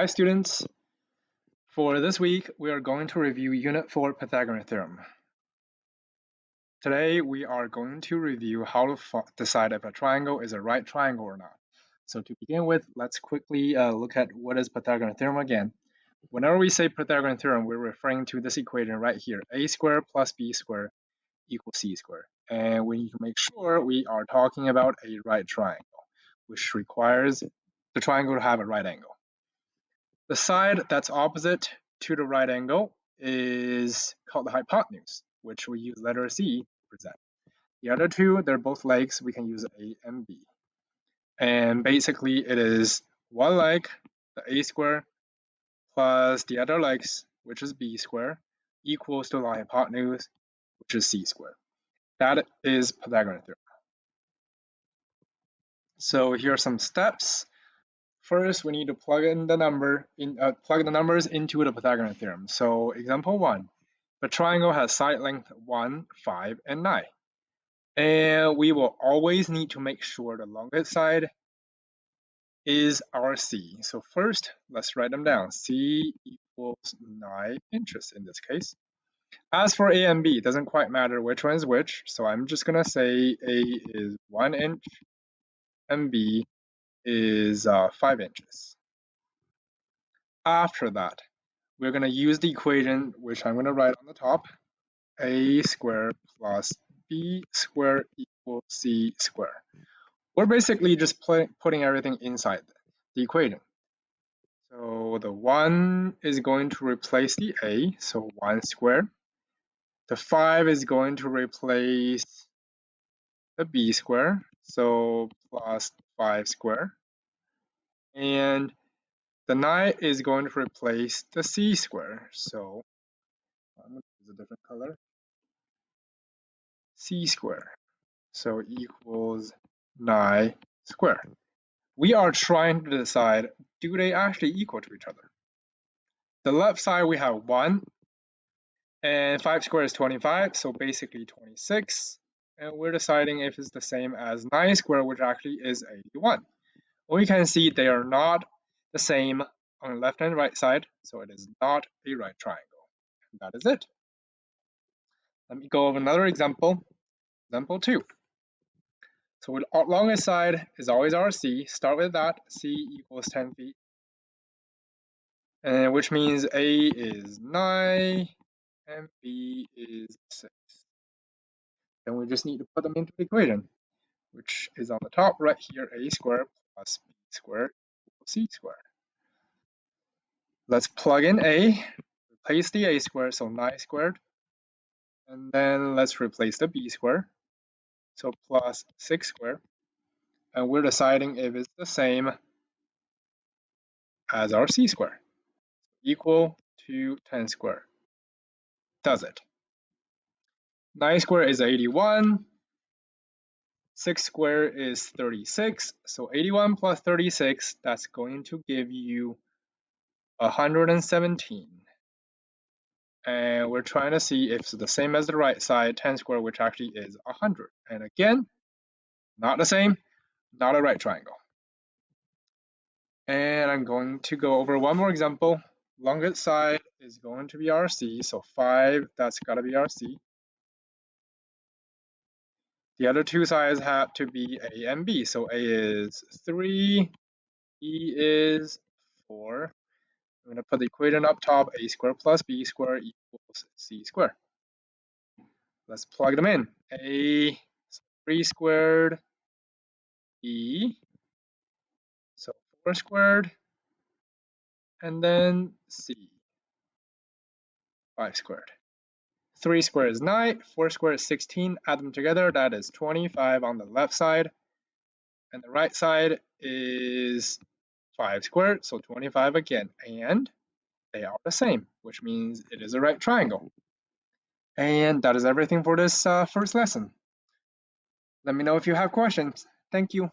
Hi students, for this week we are going to review Unit 4 Pythagorean Theorem. Today we are going to review how to decide if a triangle is a right triangle or not. So to begin with, let's quickly look at what is Pythagorean Theorem again. Whenever we say Pythagorean Theorem, we're referring to this equation right here, a squared plus b squared equals c squared. And we need to make sure we are talking about a right triangle, which requires the triangle to have a right angle. The side that's opposite to the right angle is called the hypotenuse, which we use letter C to present. The other two, they're both legs, we can use A and B. And basically it is one leg, the A square, plus the other legs, which is B square, equals to the hypotenuse, which is C square. That is Pythagorean theorem. So here are some steps. First, we need to plug the numbers into the Pythagorean theorem. So example 1, the triangle has side length 1, 5, and 9. And we will always need to make sure the longest side is our C. So first, let's write them down. C equals 9 inches in this case. As for A and B, it doesn't quite matter which one is which. So I'm just going to say A is 1 inch and B is 5 inches. After that, we're going to use the equation, which I'm going to write on the top, a squared plus b squared equals c squared. We're basically just putting everything inside the equation. So the 1 is going to replace the a, so 1 squared. The 5 is going to replace the b squared, so plus 5 squared. And the 9 is going to replace the c squared, so I'm going to use a different color. C squared, so equals 9 squared. We are trying to decide, do they actually equal to each other? The left side we have 1, and 5 squared is 25, so basically 26. And we're deciding if it's the same as 9 squared, which actually is 81. We can see they are not the same on the left and right side, so it is not a right triangle. And that is it. Let me go over another example. Example 2. So the longest side is always RC. Start with that. C equals 10 feet. And which means A is 9 and B is 6. Then we just need to put them into the equation, which is on the top right here, A squared plus B squared equals C squared. Let's plug in A, replace the A squared, so 9 squared. And then let's replace the B squared, so plus 6 squared. And we're deciding if it's the same as our C squared. Equal to 10 squared. Does it? 9 squared is 81. 6 squared is 36. So 81 plus 36, that's going to give you 117. And we're trying to see if it's the same as the right side, 10 squared, which actually is 100. And again, not the same, not a right triangle. And I'm going to go over one more example. Longest side is going to be RC, so 5, that's got to be RC. The other two sides have to be A and B, so A is 3, B is 4. I'm going to put the equation up top, A squared plus B squared equals C squared. Let's plug them in. A, 3 squared, B, so 4 squared, and then C, 5 squared. 3 squared is 9, 4 squared is 16, add them together, that is 25 on the left side, and the right side is 5 squared, so 25 again, and they are the same, which means it is a right triangle. And that is everything for this first lesson. Let me know if you have questions. Thank you.